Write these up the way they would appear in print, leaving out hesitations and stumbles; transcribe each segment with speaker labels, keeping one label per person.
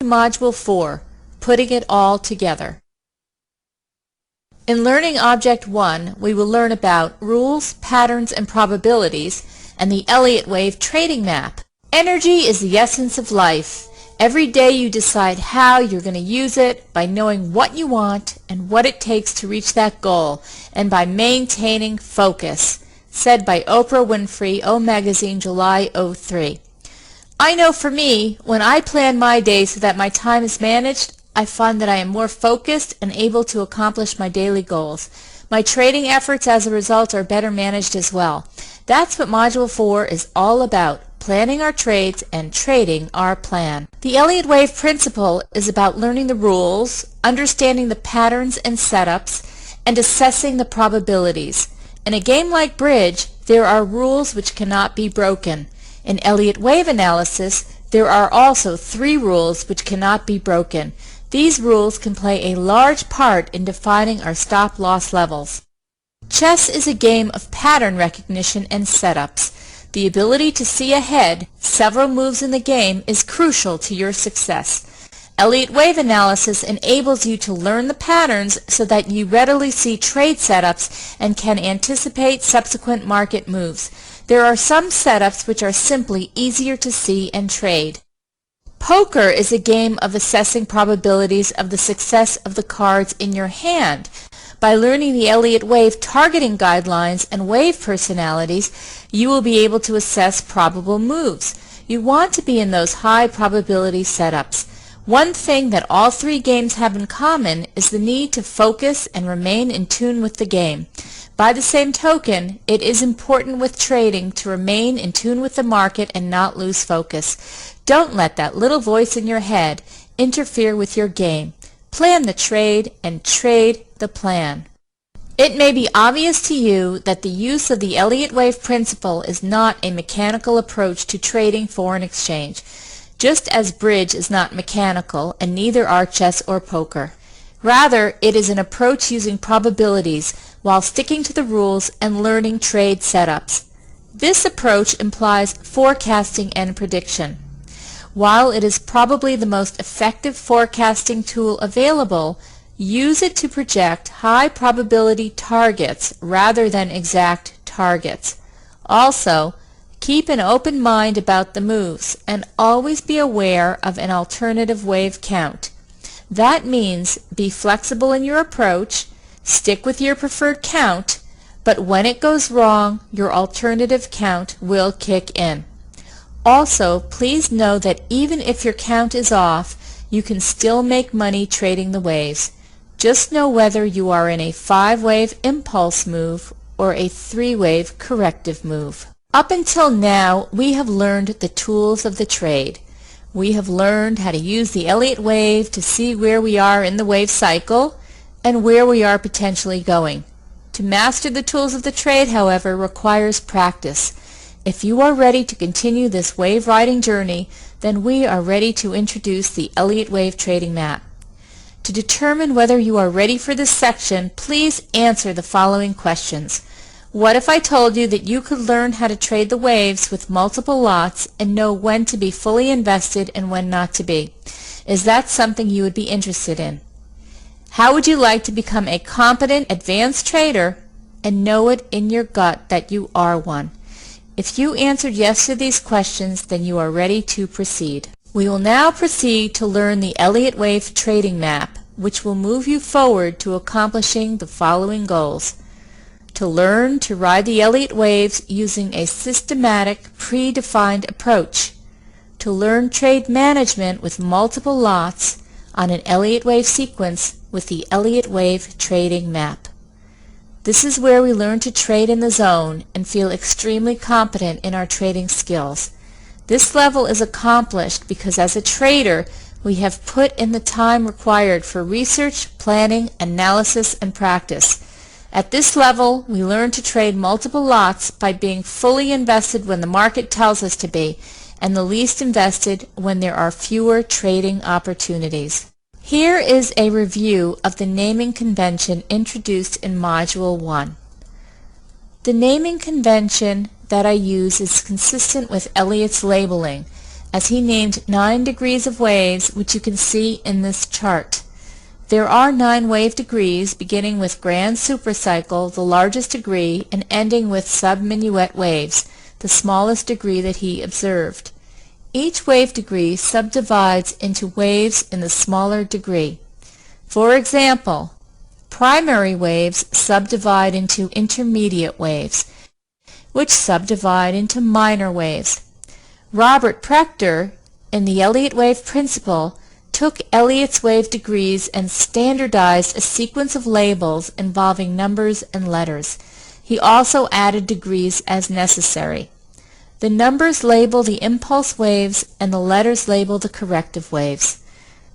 Speaker 1: Module 4, Putting it all together. In learning Object 1, we will learn about rules, patterns, and probabilities, and the Elliott wave trading map. Energy is the essence of life. Every day you decide how you're going to use it by knowing what you want and what it takes to reach that goal, and by maintaining focus, said by Oprah Winfrey, O Magazine, July 03. I know for me, when I plan my day so that my time is managed, I find that I am more focused and able to accomplish my daily goals. My trading efforts as a result are better managed as well. That's what Module 4 is all about, planning our trades and trading our plan. The Elliott wave principle is about learning the rules, understanding the patterns and setups, and assessing the probabilities. In a game like bridge, there are rules which cannot be broken. In Elliott wave analysis, there are also 3 rules which cannot be broken. These rules can play a large part in defining our stop-loss levels. Chess is a game of pattern recognition and setups. The ability to see ahead several moves in the game is crucial to your success. Elliott wave analysis enables you to learn the patterns so that you readily see trade setups and can anticipate subsequent market moves. There are some setups which are simply easier to see and trade. Poker is a game of assessing probabilities of the success of the cards in your hand. By learning the Elliott wave targeting guidelines and wave personalities, you will be able to assess probable moves. You want to be in those high probability setups. One thing that all 3 games have in common is the need to focus and remain in tune with the game. By the same token, it is important with trading to remain in tune with the market and not lose focus. Don't let that little voice in your head interfere with your game. Plan the trade and trade the plan. It may be obvious to you that the use of the Elliott wave principle is not a mechanical approach to trading foreign exchange, just as bridge is not mechanical and neither are chess or poker. Rather, it is an approach using probabilities while sticking to the rules and learning trade setups. This approach implies forecasting and prediction. While it is probably the most effective forecasting tool available, use it to project high probability targets rather than exact targets. Also, keep an open mind about the moves and always be aware of an alternative wave count. That means be flexible in your approach, stick with your preferred count, but when it goes wrong, your alternative count will kick in. Also, please know that even if your count is off, you can still make money trading the waves. Just know whether you are in a 5-wave impulse move or a 3-wave corrective move. Up until now, we have learned the tools of the trade. We have learned how to use the Elliott wave to see where we are in the wave cycle and where we are potentially going. To master the tools of the trade, however, requires practice. If you are ready to continue this wave riding journey, then we are ready to introduce the Elliott wave trading map. To determine whether you are ready for this section, please answer the following questions. What if I told you that you could learn how to trade the waves with multiple lots and know when to be fully invested and when not to be? Is that something you would be interested in? How would you like to become a competent, advanced trader and know it in your gut that you are one? If you answered yes to these questions, then you are ready to proceed. We will now proceed to learn the Elliott wave trading map, which will move you forward to accomplishing the following goals. To learn to ride the Elliott waves using a systematic, predefined approach. To learn trade management with multiple lots on an Elliott wave sequence with the Elliott wave trading map. This is where we learn to trade in the zone and feel extremely competent in our trading skills. This level is accomplished because as a trader, we have put in the time required for research, planning, analysis, and practice. At this level, we learn to trade multiple lots by being fully invested when the market tells us to be, and the least invested when there are fewer trading opportunities. Here is a review of the naming convention introduced in Module 1. The naming convention that I use is consistent with Elliott's labeling. as he named 9 degrees of waves, which you can see in this chart. There are 9 wave degrees, beginning with grand supercycle, the largest degree, and ending with subminuet waves, the smallest degree that he observed. Each wave degree subdivides into waves in the smaller degree. For example, primary waves subdivide into intermediate waves, which subdivide into minor waves. Robert Prechter, in the Elliot wave principle, took Elliot's wave degrees and standardized a sequence of labels involving numbers and letters. He also added degrees as necessary. The numbers label the impulse waves and the letters label the corrective waves.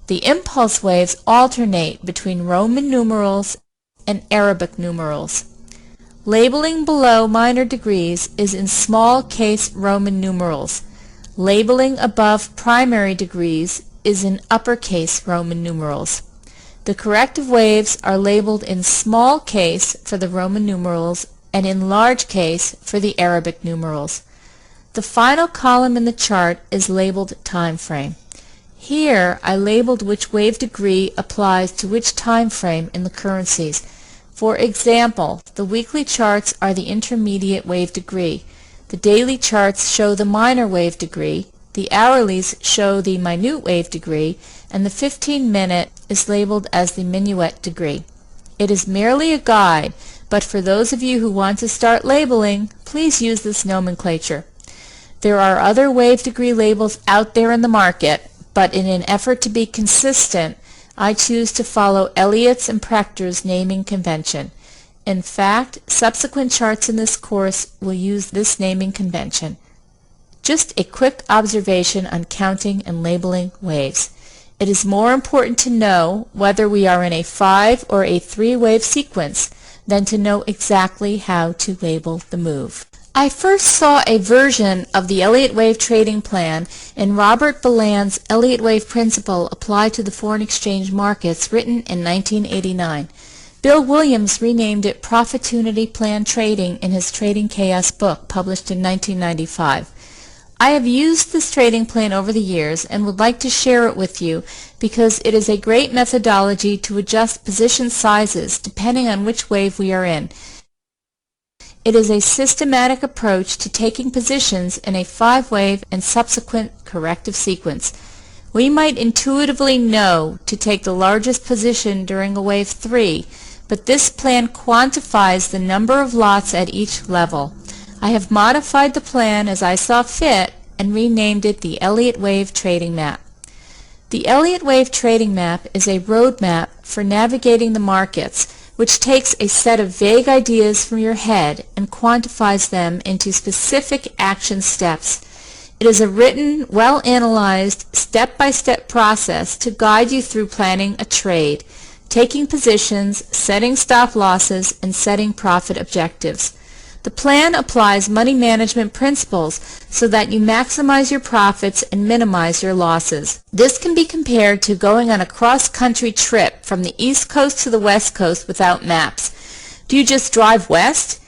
Speaker 1: The impulse waves alternate between Roman numerals and Arabic numerals. Labeling below minor degrees is in small case Roman numerals. Labeling above primary degrees is in uppercase Roman numerals. The corrective waves are labeled in small case for the Roman numerals and in large case for the Arabic numerals. The final column in the chart is labeled time frame. Here I labeled which wave degree applies to which time frame in the currencies. For example, the weekly charts are the intermediate wave degree. The daily charts show the minor wave degree, the hourlies show the minute wave degree, and the 15-minute is labeled as the minuet degree. It is merely a guide, but for those of you who want to start labeling, please use this nomenclature. There are other wave degree labels out there in the market, but in an effort to be consistent, I choose to follow Elliot's and Prechter's naming convention. In fact, subsequent charts in this course will use this naming convention. Just a quick observation on counting and labeling waves. It is more important to know whether we are in a 5 or a 3 wave sequence than to know exactly how to label the move. I first saw a version of the Elliott wave trading plan in Robert Beland's Elliott wave principle applied to the foreign exchange markets, written in 1989. Bill Williams renamed it Profittunity Plan Trading in his Trading Chaos book, published in 1995. I have used this trading plan over the years and would like to share it with you because it is a great methodology to adjust position sizes depending on which wave we are in. It is a systematic approach to taking positions in a 5-wave and subsequent corrective sequence. We might intuitively know to take the largest position during a wave 3, but this plan quantifies the number of lots at each level. I have modified the plan as I saw fit and renamed it the Elliott Wave Trading Map. The Elliott Wave Trading Map is a roadmap for navigating the markets, which takes a set of vague ideas from your head and quantifies them into specific action steps. It is a written, well-analyzed, step-by-step process to guide you through planning a trade, taking positions, setting stop losses, and setting profit objectives. The plan applies money management principles so that you maximize your profits and minimize your losses. This can be compared to going on a cross-country trip from the East Coast to the West Coast without maps. Do you just drive west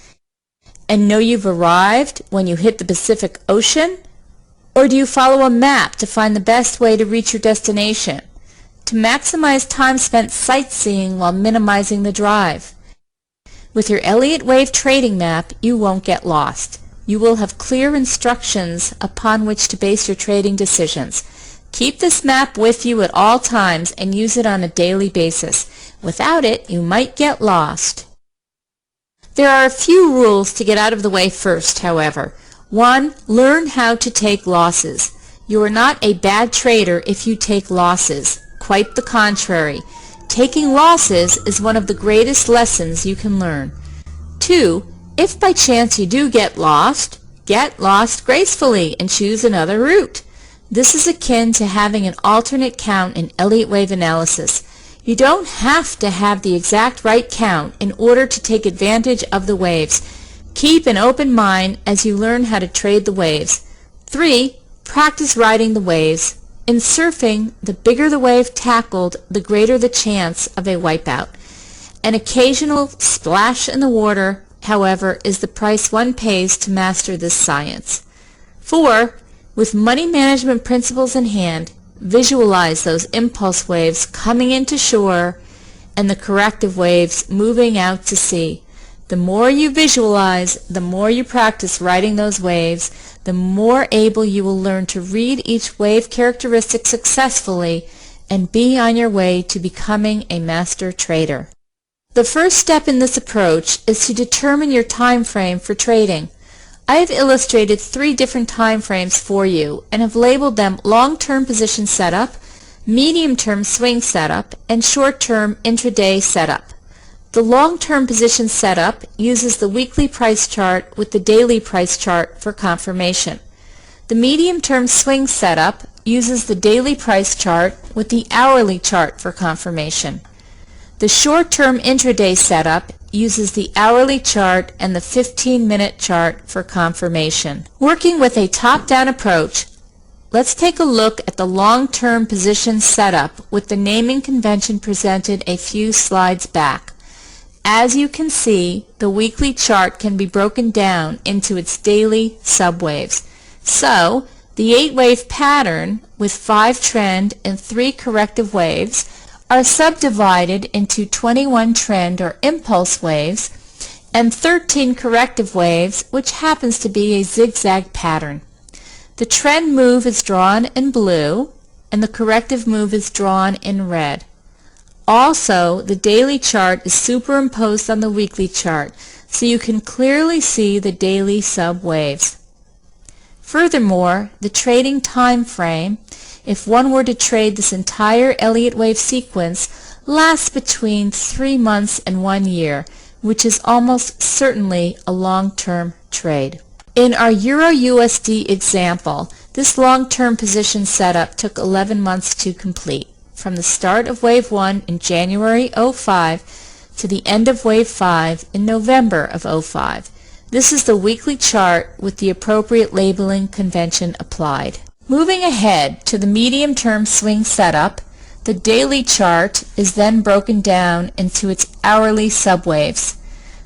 Speaker 1: and know you've arrived when you hit the Pacific Ocean? Or do you follow a map to find the best way to reach your destination? To maximize time spent sightseeing while minimizing the drive. With your Elliott Wave Trading Map, you won't get lost. You will have clear instructions upon which to base your trading decisions. Keep this map with you at all times and use it on a daily basis. Without it, you might get lost. There are a few rules to get out of the way first, however. 1. Learn how to take losses. You are not a bad trader if you take losses. Quite the contrary. Taking losses is one of the greatest lessons you can learn. 2. If by chance you do get lost gracefully and choose another route. This is akin to having an alternate count in Elliott wave analysis. You don't have to have the exact right count in order to take advantage of the waves. Keep an open mind as you learn how to trade the waves. 3. Practice riding the waves. In surfing, the bigger the wave tackled, the greater the chance of a wipeout. An occasional splash in the water, however, is the price one pays to master this science. 4. With money management principles in hand, visualize those impulse waves coming into shore and the corrective waves moving out to sea. The more you visualize, the more you practice writing those waves, the more able you will learn to read each wave characteristic successfully and be on your way to becoming a master trader. The first step in this approach is to determine your time frame for trading. I have illustrated 3 different time frames for you and have labeled them long-term position setup, medium-term swing setup, and short-term intraday setup. The long-term position setup uses the weekly price chart with the daily price chart for confirmation. The medium-term swing setup uses the daily price chart with the hourly chart for confirmation. The short-term intraday setup uses the hourly chart and the 15-minute chart for confirmation. Working with a top-down approach, let's take a look at the long-term position setup with the naming convention presented a few slides back. As you can see, the weekly chart can be broken down into its daily subwaves. So, the 8-wave pattern with 5 trend and 3 corrective waves are subdivided into 21 trend or impulse waves and 13 corrective waves, which happens to be a zigzag pattern. The trend move is drawn in blue and the corrective move is drawn in red. Also, the daily chart is superimposed on the weekly chart, so you can clearly see the daily sub-waves. Furthermore, the trading time frame, if one were to trade this entire Elliott wave sequence, lasts between 3 months and 1 year, which is almost certainly a long-term trade. In our Euro-USD example, this long-term position setup took 11 months to complete, from the start of Wave 1 in January 05 to the end of Wave 5 in November of 05. This is the weekly chart with the appropriate labeling convention applied. Moving ahead to the medium-term swing setup, the daily chart is then broken down into its hourly subwaves.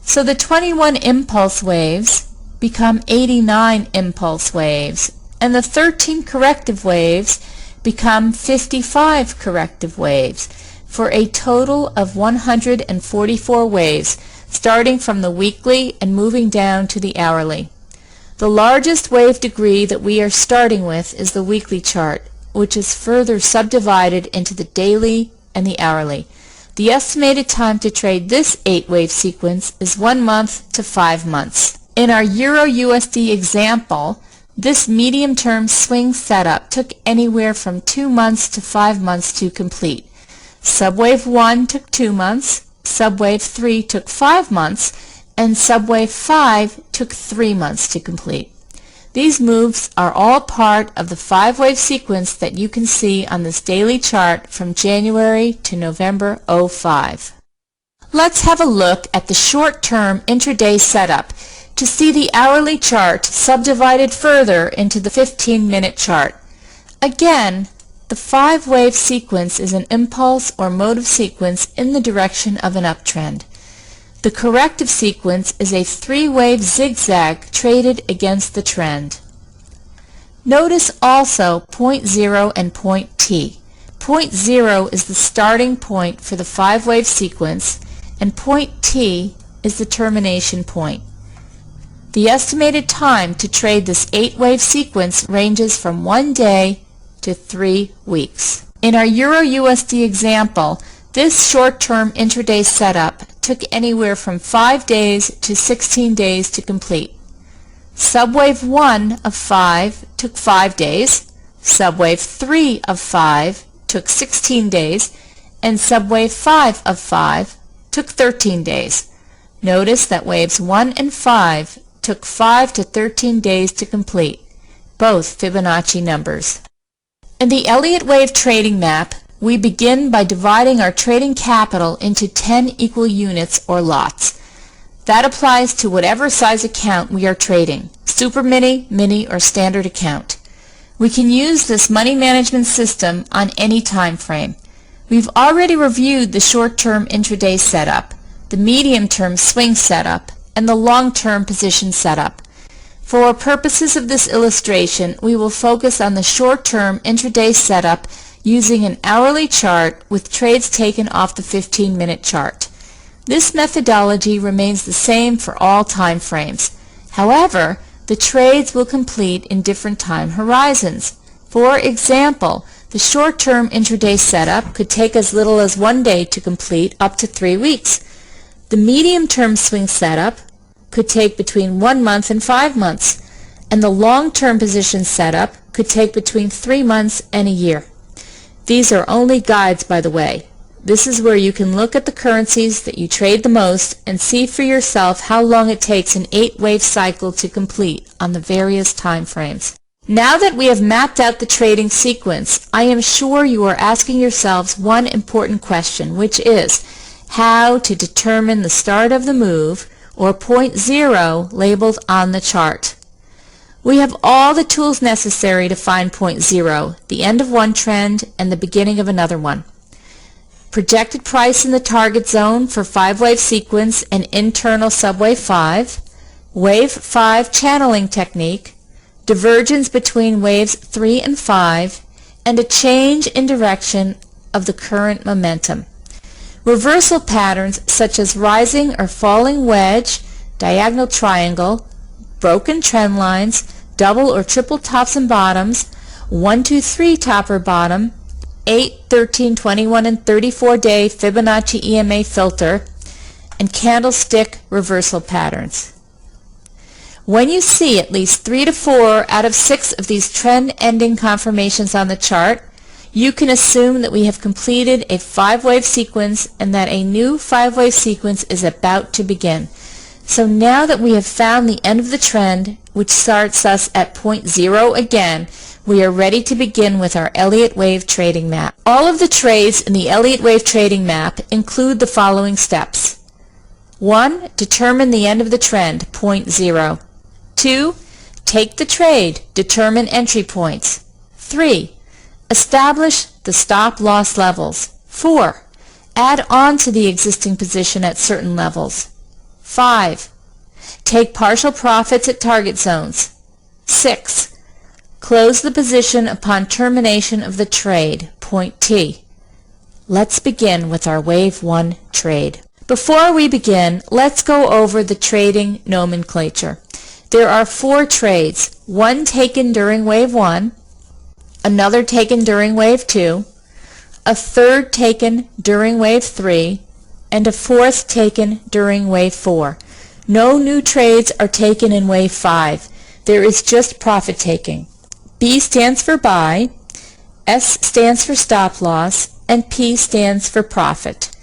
Speaker 1: So the 21 impulse waves become 89 impulse waves, and the 13 corrective waves become 55 corrective waves, for a total of 144 waves, starting from the weekly and moving down to the hourly. The largest wave degree that we are starting with is the weekly chart, which is further subdivided into the daily and the hourly. The estimated time to trade this 8-wave sequence is 1 month to 5 months. In our Euro-USD example, this medium-term swing setup took anywhere from 2 months to 5 months to complete. Subwave 1 took 2 months, Subwave 3 took 5 months, and Subwave 5 took 3 months to complete. These moves are all part of the 5-wave sequence that you can see on this daily chart from January to November 05. Let's have a look at the short-term intraday setup to see the hourly chart subdivided further into the 15-minute chart. Again, the 5-wave sequence is an impulse or motive sequence in the direction of an uptrend. The corrective sequence is a 3-wave zigzag traded against the trend. Notice also point 0 and point T. Point 0 is the starting point for the 5-wave sequence, and point T is the termination point. The estimated time to trade this 8-wave sequence ranges from 1 day to 3 weeks. In our Euro-USD example, this short-term intraday setup took anywhere from 5 days to 16 days to complete. Subwave 1 of 5 took 5 days, Subwave 3 of 5 took 16 days, and Subwave 5 of 5 took 13 days. Notice that waves 1 and 5 took 5 to 13 days to complete, both Fibonacci numbers. In the Elliott wave trading map, we begin by dividing our trading capital into 10 equal units or lots. That applies to whatever size account we are trading, super mini, mini, or standard account. We can use this money management system on any time frame. We've already reviewed the short-term intraday setup, the medium-term swing setup, and the long-term position setup. For purposes of this illustration, we will focus on the short-term intraday setup using an hourly chart with trades taken off the 15-minute chart. This methodology remains the same for all time frames. However, the trades will complete in different time horizons. For example, the short-term intraday setup could take as little as 1 day to complete up to 3 weeks. The medium-term swing setup could take between 1 month and 5 months, and the long-term position setup could take between 3 months and a year. These are only guides, by the way. This is where you can look at the currencies that you trade the most and see for yourself how long it takes an 8-wave cycle to complete on the various time frames. Now that we have mapped out the trading sequence, I am sure you are asking yourselves one important question, which is how to determine the start of the move, or point zero, labeled on the chart. We have all the tools necessary to find point zero, the end of one trend and the beginning of another one. Projected price in the target zone for 5-wave sequence and internal subwave 5, wave 5 channeling technique, divergence between waves 3 and 5, and a change in direction of the current momentum. Reversal patterns such as rising or falling wedge, diagonal triangle, broken trend lines, double or triple tops and bottoms, 1, 2, 3 top or bottom, 8, 13, 21, and 34-day Fibonacci EMA filter, and candlestick reversal patterns. When you see at least 3 to 4 out of 6 of these trend-ending confirmations on the chart, you can assume that we have completed a 5-wave sequence and that a new 5-wave sequence is about to begin. So now that we have found the end of the trend, which starts us at point zero again, we are ready to begin with our Elliott wave trading map. All of the trades in the Elliott wave trading map include the following steps. 1. Determine the end of the trend, point zero. 2. Take the trade, determine entry points. 3. Establish the stop-loss levels. 4. Add on to the existing position at certain levels. 5. Take partial profits at target zones. 6. Close the position upon termination of the trade, point T. Let's begin with our Wave 1 trade. Before we begin, let's go over the trading nomenclature. There are 4 trades, one taken during Wave 1, another taken during Wave 2, a third taken during Wave 3, and a fourth taken during Wave 4. No new trades are taken in Wave 5. There is just profit taking. B stands for buy, S stands for stop loss, and P stands for profit.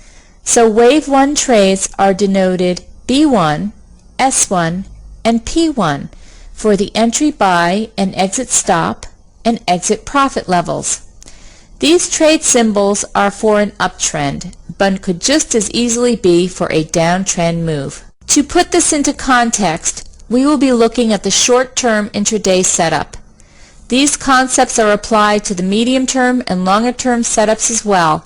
Speaker 1: So Wave 1 trades are denoted B1, S1, and P1 for the entry buy and exit stop and exit profit levels. These trade symbols are for an uptrend, but could just as easily be for a downtrend move. To put this into context, we will be looking at the short-term intraday setup. These concepts are applied to the medium-term and longer-term setups as well,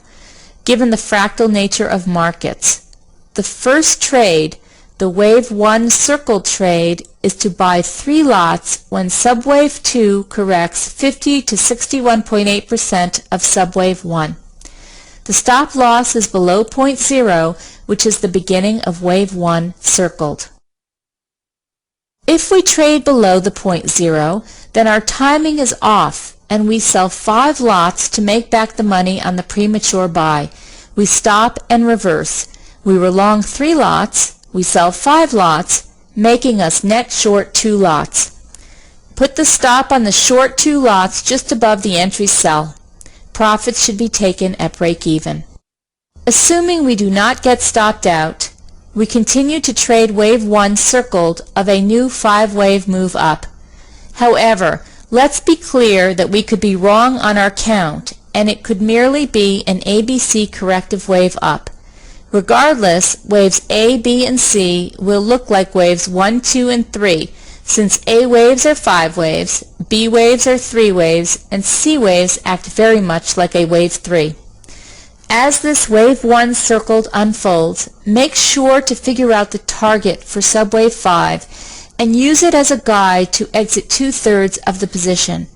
Speaker 1: given the fractal nature of markets. The first trade, the Wave 1 circle trade, is to buy 3 lots when subwave 2 corrects 50 to 61.8% of subwave 1. The stop loss is below point zero, which is the beginning of Wave 1 circled. If we trade below the point zero, then our timing is off and we sell 5 lots to make back the money on the premature buy. We stop and reverse. We were long 3 lots, we sell 5 lots, making us net short 2 lots. Put the stop on the short 2 lots just above the entry sell. Profits should be taken at break even. Assuming we do not get stopped out, we continue to trade Wave 1 circled of a new 5-wave move up. However, let's be clear that we could be wrong on our count, and it could merely be an ABC corrective wave up. Regardless, waves A, B, and C will look like waves 1, 2, and 3, since A waves are 5 waves, B waves are 3 waves, and C waves act very much like a wave 3. As this Wave 1 circled unfolds, make sure to figure out the target for subwave 5 and use it as a guide to exit 2/3 of the position.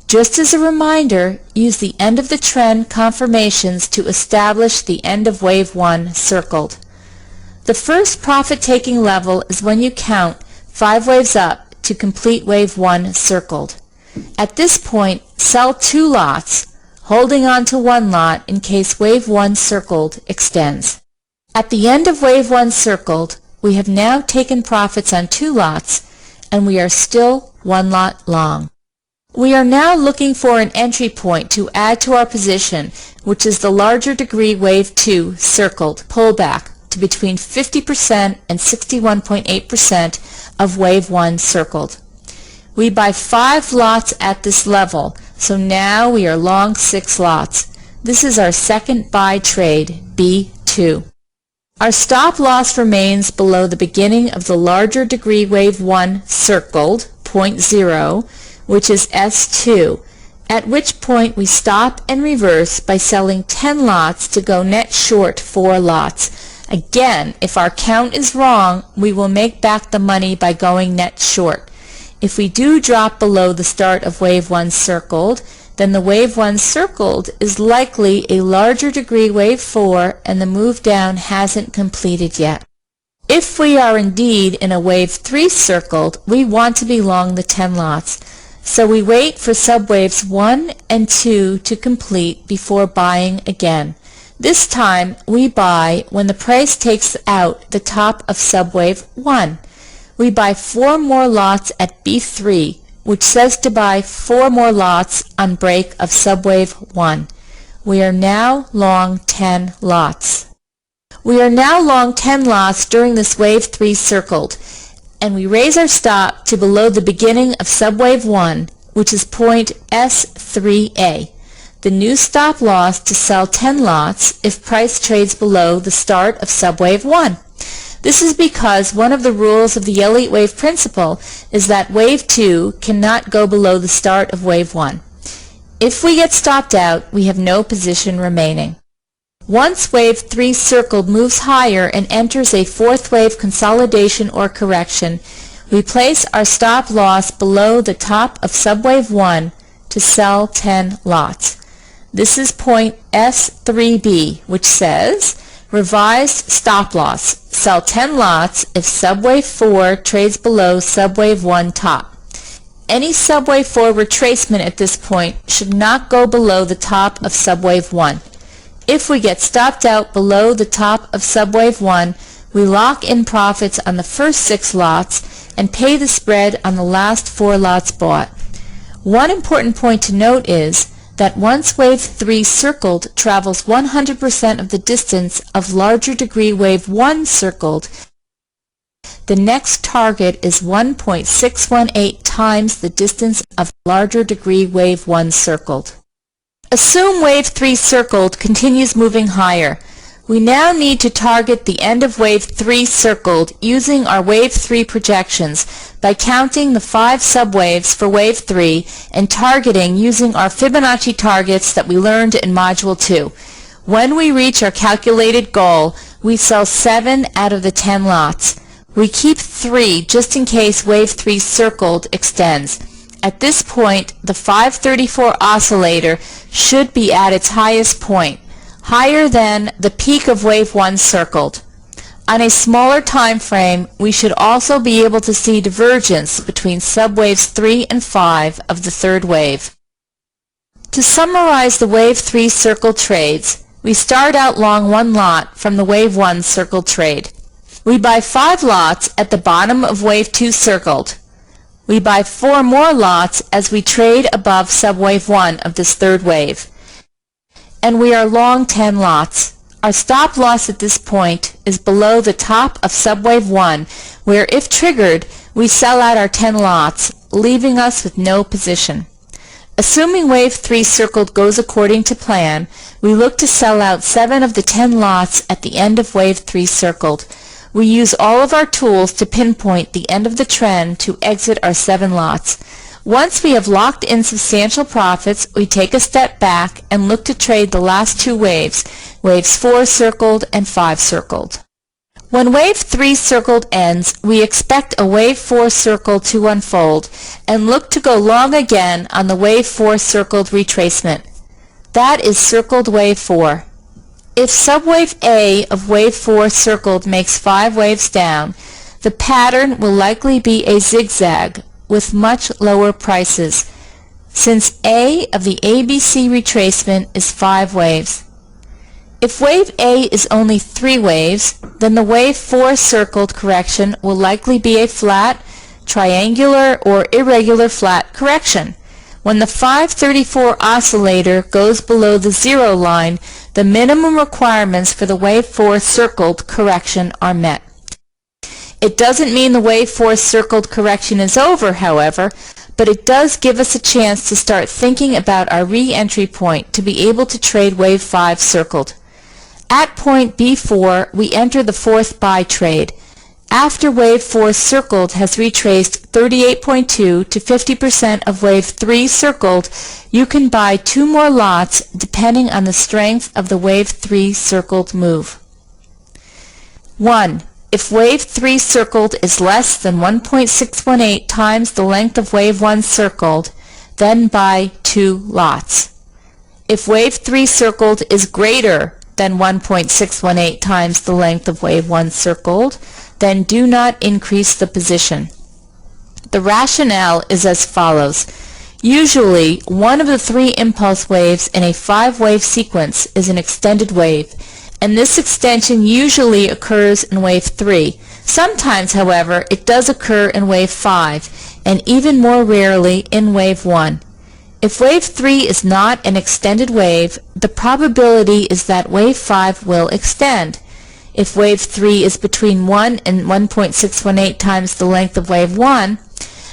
Speaker 1: Just as a reminder, use the end of the trend confirmations to establish the end of wave 1 circled. The first profit-taking level is when you count 5 waves up to complete wave 1 circled. At this point, sell 2 lots, holding on to 1 lot in case wave 1 circled extends. At the end of wave 1 circled, we have now taken profits on 2 lots, and we are still 1 lot long. We are now looking for an entry point to add to our position, which is the larger degree wave 2 circled pullback to between 50% and 61.8% of wave 1 circled. We buy 5 lots at this level, so now we are long 6 lots. This is our second buy trade, B2. Our stop loss remains below the beginning of the larger degree wave 1 circled, point 0, which is S2, at which point we stop and reverse by selling 10 lots to go net short 4 lots. Again, if our count is wrong, we will make back the money by going net short. If we do drop below the start of wave 1 circled, then the wave 1 circled is likely a larger degree wave 4 and the move down hasn't completed yet. If we are indeed in a wave 3 circled, we want to be long the 10 lots. So we wait for subwaves 1 and 2 to complete before buying again. This time we buy when the price takes out the top of subwave 1. We buy 4 more lots at B3, which says to buy 4 more lots on break of subwave 1. We are now long 10 lots. We are now long 10 lots during this wave 3 circled, and we raise our stop to below the beginning of subwave 1, which is point S3A. The new stop loss to sell 10 lots if price trades below the start of subwave 1. This is because one of the rules of the Elliott wave principle is that wave 2 cannot go below the start of wave 1. If we get stopped out, we have no position remaining. Once wave 3 circled moves higher and enters a 4th wave consolidation or correction, we place our stop loss below the top of subwave 1 to sell 10 lots. This is point S3B, which says, revised stop loss, sell 10 lots if subwave 4 trades below subwave 1 top. Any subwave 4 retracement at this point should not go below the top of subwave 1. If we get stopped out below the top of subwave 1, we lock in profits on the first 6 lots and pay the spread on the last 4 lots bought. One important point to note is that once wave 3 circled travels 100% of the distance of larger degree wave 1 circled, the next target is 1.618 times the distance of larger degree wave 1 circled. Assume wave 3 circled continues moving higher. We now need to target the end of wave 3 circled using our wave 3 projections by counting the 5 subwaves for wave 3 and targeting using our Fibonacci targets that we learned in Module 2. When we reach our calculated goal, we sell 7 out of the 10 lots. We keep 3 just in case wave 3 circled extends. At this point, the 534 oscillator should be at its highest point, higher than the peak of wave 1 circled. On a smaller time frame, we should also be able to see divergence between subwaves 3 and 5 of the third wave. To summarize the wave 3 circle trades, we start out long 1 lot from the wave 1 circle trade. We buy 5 lots at the bottom of wave 2 circled. We buy 4 more lots as we trade above subwave 1 of this third wave. And we are long 10 lots. Our stop loss at this point is below the top of subwave 1, where if triggered, we sell out our 10 lots, leaving us with no position. Assuming wave 3 circled goes according to plan, we look to sell out 7 of the 10 lots at the end of wave 3 circled. We use all of our tools to pinpoint the end of the trend to exit our 7 lots. Once we have locked in substantial profits, we take a step back and look to trade the last 2 waves, waves 4 circled and 5 circled. When wave 3 circled ends, we expect a wave 4 circle to unfold and look to go long again on the wave 4 circled retracement. That is circled wave 4. If subwave A of wave 4 circled makes 5 waves down, the pattern will likely be a zigzag with much lower prices, since A of the ABC retracement is 5 waves. If wave A is only 3 waves, then the wave 4 circled correction will likely be a flat, triangular, or irregular flat correction. When the 534 oscillator goes below the 0 line, the minimum requirements for the wave 4 circled correction are met. It doesn't mean the wave 4 circled correction is over, however, but it does give us a chance to start thinking about our re-entry point to be able to trade wave 5 circled. At point B4, we enter the fourth buy trade. After wave 4 circled has retraced 38.2 to 50% of wave 3 circled, you can buy 2 more lots depending on the strength of the wave 3 circled move. 1. If wave 3 circled is less than 1.618 times the length of wave 1 circled, then buy 2 lots. If wave 3 circled is greater than 1.618 times the length of wave 1 circled, then do not increase the position. The rationale is as follows. Usually, one of the 3 impulse waves in a 5-wave sequence is an extended wave, and this extension usually occurs in wave 3. Sometimes, however, it does occur in wave 5, and even more rarely in wave 1. If wave 3 is not an extended wave, the probability is that wave 5 will extend. If wave 3 is between 1 and 1.618 times the length of wave 1,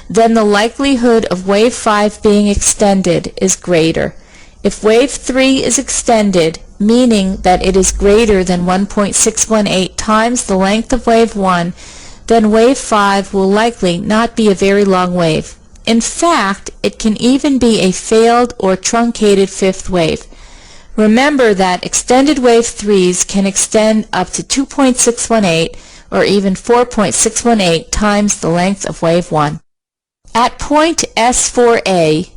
Speaker 1: then the likelihood of wave 5 being extended is greater. If wave 3 is extended, meaning that it is greater than 1.618 times the length of wave 1, then wave 5 will likely not be a very long wave. In fact, it can even be a failed or truncated 5th wave. Remember that extended wave 3s can extend up to 2.618 or even 4.618 times the length of wave 1. At point S4A,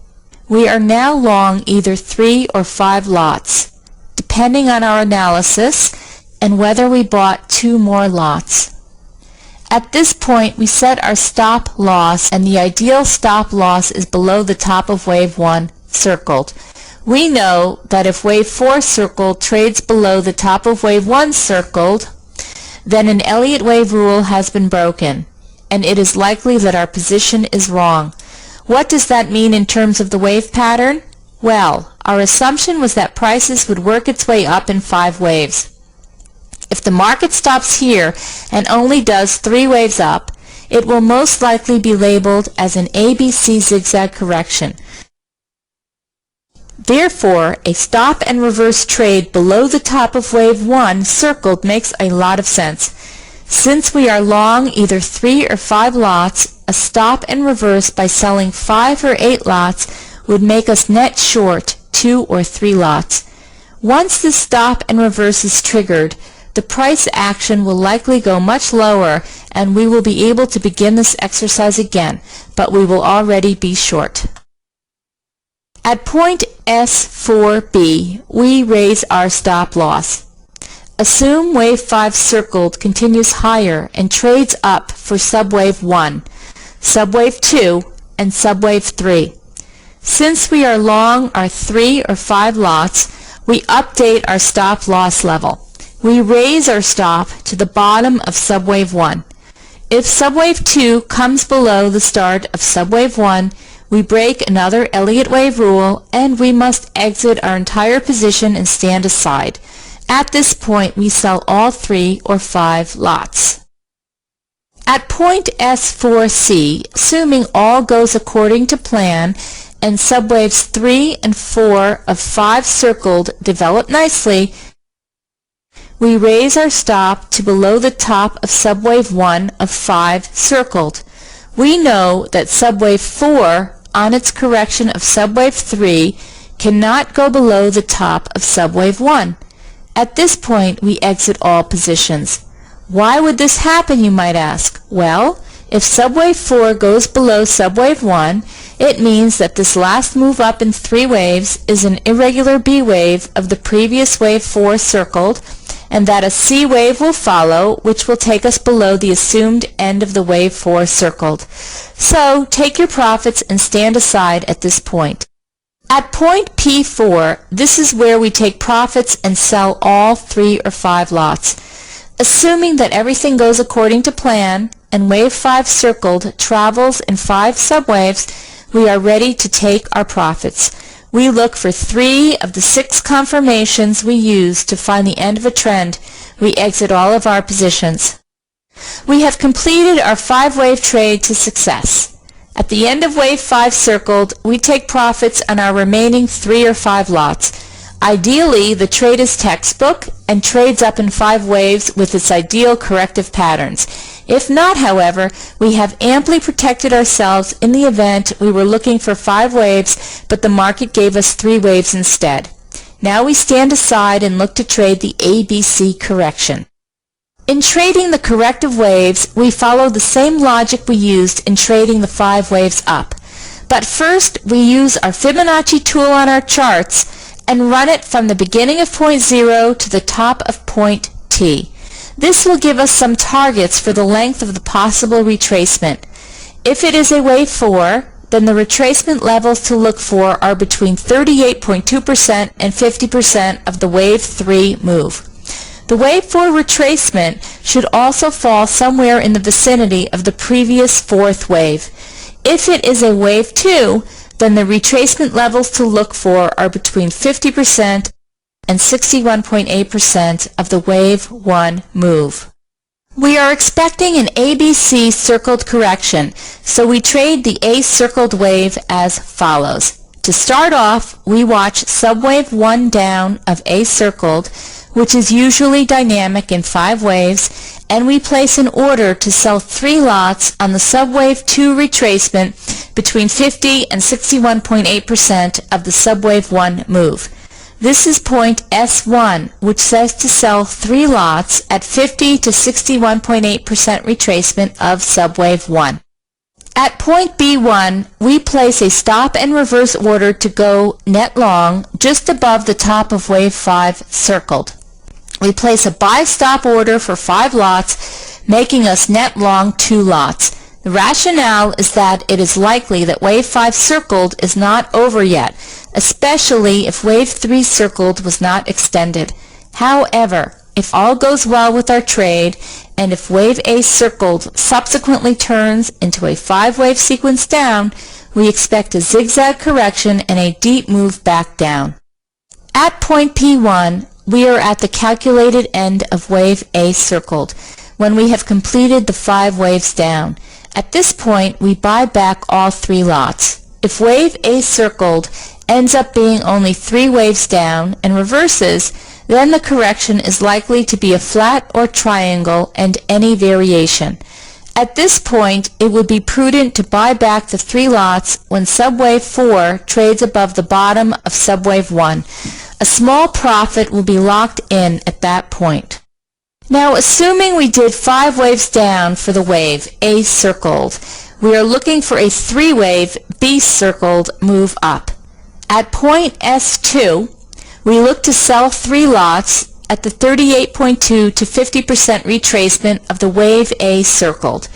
Speaker 1: we are now long either 3 or 5 lots, depending on our analysis and whether we bought 2 more lots. At this point, we set our stop loss, and the ideal stop loss is below the top of wave 1 circled. We know that if wave 4 circled trades below the top of wave 1 circled, then an Elliot wave rule has been broken, and it is likely that our position is wrong. What does that mean in terms of the wave pattern? Well, our assumption was that prices would work its way up in 5 waves. If the market stops here and only does 3 waves up, it will most likely be labeled as an ABC zigzag correction. Therefore, a stop and reverse trade below the top of wave 1 circled makes a lot of sense. Since we are long either 3 or 5 lots, a stop and reverse by selling 5 or 8 lots would make us net short 2 or 3 lots. Once the stop and reverse is triggered, the price action will likely go much lower and we will be able to begin this exercise again, but we will already be short. At point S4B, we raise our stop loss. Assume wave 5 circled continues higher and trades up for subwave 1, subwave 2, and subwave 3. Since we are long our 3 or 5 lots, we update our stop loss level. We raise our stop to the bottom of subwave 1. If subwave 2 comes below the start of subwave 1, we break another Elliot wave rule and we must exit our entire position and stand aside. At this point, we sell all 3 or 5 lots. At point S4C, assuming all goes according to plan and subwaves 3 and 4 of 5 circled develop nicely, we raise our stop to below the top of subwave 1 of 5 circled. We know that subwave 4, on its correction of subwave 3, cannot go below the top of subwave 1. At this point, we exit all positions. Why would this happen, you might ask? Well, if subwave 4 goes below subwave 1, it means that this last move up in 3 waves is an irregular B wave of the previous wave 4 circled, and that a C wave will follow, which will take us below the assumed end of the wave 4 circled. So take your profits and stand aside at this point. At point P4, this is where we take profits and sell all 3 or 5 lots. Assuming that everything goes according to plan and wave 5 circled travels in 5 subwaves, we are ready to take our profits. We look for 3 of the 6 confirmations we use to find the end of a trend. We exit all of our positions. We have completed our 5-wave trade to success. At the end of wave 5 circled, we take profits on our remaining 3 or 5 lots. Ideally, the trade is textbook and trades up in 5 waves with its ideal corrective patterns. If not, however, we have amply protected ourselves in the event we were looking for 5 waves, but the market gave us 3 waves instead. Now we stand aside and look to trade the ABC correction. In trading the corrective waves, we follow the same logic we used in trading the 5 waves up. But first, we use our Fibonacci tool on our charts and run it from the beginning of point 0 to the top of point T. This will give us some targets for the length of the possible retracement. If it is a wave 4, then the retracement levels to look for are between 38.2% and 50% of the wave 3 move. The wave 4 retracement should also fall somewhere in the vicinity of the previous 4th wave. If it is a wave 2, then the retracement levels to look for are between 50% and 61.8% of the wave 1 move. We are expecting an ABC circled correction, so we trade the A circled wave as follows. To start off, we watch subwave 1 down of A circled, which is usually dynamic in 5 waves, and we place an order to sell 3 lots on the subwave 2 retracement between 50 and 61.8% of the subwave 1 move. This is point S1, which says to sell 3 lots at 50 to 61.8% retracement of subwave 1. At point B1, we place a stop and reverse order to go net long just above the top of wave 5 circled. We place a buy stop order for 5 lots, making us net long 2 lots. The rationale is that it is likely that wave 5 circled is not over yet, especially if wave 3 circled was not extended. However, if all goes well with our trade, and if wave A circled subsequently turns into a 5-wave sequence down, we expect a zigzag correction and a deep move back down. At point P1, we are at the calculated end of wave A circled, when we have completed the 5 waves down. At this point, we buy back all 3 lots. If wave A circled ends up being only 3 waves down and reverses, then the correction is likely to be a flat or triangle and any variation. At this point, it would be prudent to buy back the 3 lots when subwave 4 trades above the bottom of subwave 1. A small profit will be locked in at that point. Now, assuming we did 5 waves down for the wave A circled, we are looking for a 3-wave B circled move up. At point S2, we look to sell 3 lots at the 38.2 to 50% retracement of the wave A circled.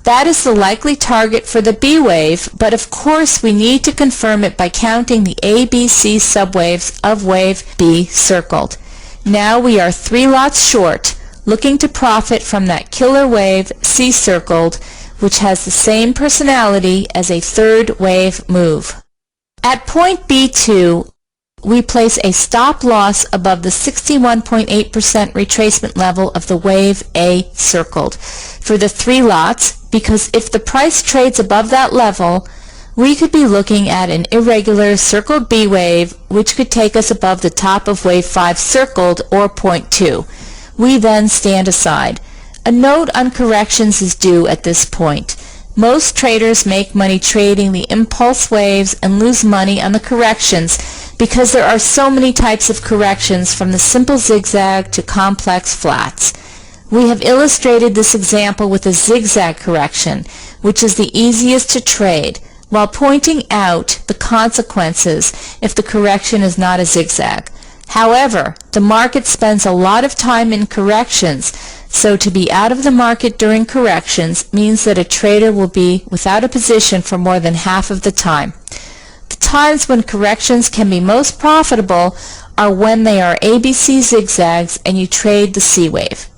Speaker 1: That is the likely target for the B wave, but of course we need to confirm it by counting the ABC subwaves of wave B circled. Now we are 3 lots short, looking to profit from that killer wave C circled, which has the same personality as a 3rd wave move. At point B2, we place a stop loss above the 61.8% retracement level of the wave A circled for the 3 lots, because if the price trades above that level, we could be looking at an irregular circled B wave, which could take us above the top of wave 5 circled, or point 2. We then stand aside. A note on corrections is due at this point. Most traders make money trading the impulse waves and lose money on the corrections because there are so many types of corrections, from the simple zigzag to complex flats. We have illustrated this example with a zigzag correction, which is the easiest to trade, while pointing out the consequences if the correction is not a zigzag. However, the market spends a lot of time in corrections, so to be out of the market during corrections means that a trader will be without a position for more than half of the time. The times when corrections can be most profitable are when they are ABC zigzags and you trade the C wave.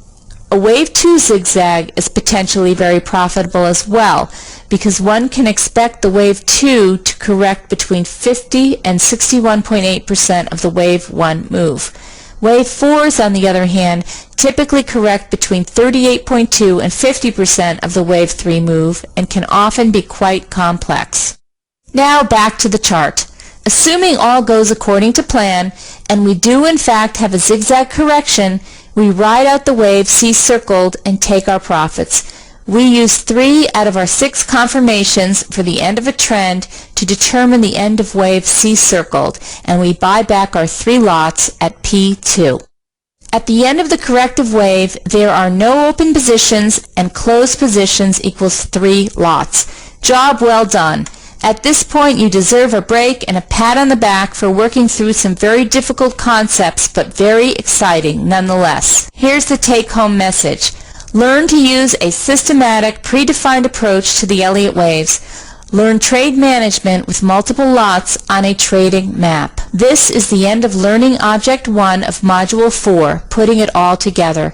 Speaker 1: A wave 2 zigzag is potentially very profitable as well, because one can expect the wave 2 to correct between 50 and 61.8% of the wave 1 move. Wave 4s, on the other hand, typically correct between 38.2 and 50% of the wave 3 move and can often be quite complex. Now back to the chart. Assuming all goes according to plan, and we do in fact have a zigzag correction, we ride out the wave C circled and take our profits. We use 3 out of our 6 confirmations for the end of a trend to determine the end of wave C circled, and we buy back our 3 lots at P2. At the end of the corrective wave, there are no open positions and closed positions equals 3 lots. Job well done. At this point, you deserve a break and a pat on the back for working through some very difficult concepts, but very exciting nonetheless. Here's the take-home message. Learn to use a systematic, predefined approach to the Elliott waves. Learn trade management with multiple lots on a trading map. This is the end of Learning Object 1 of Module 4, putting it all together.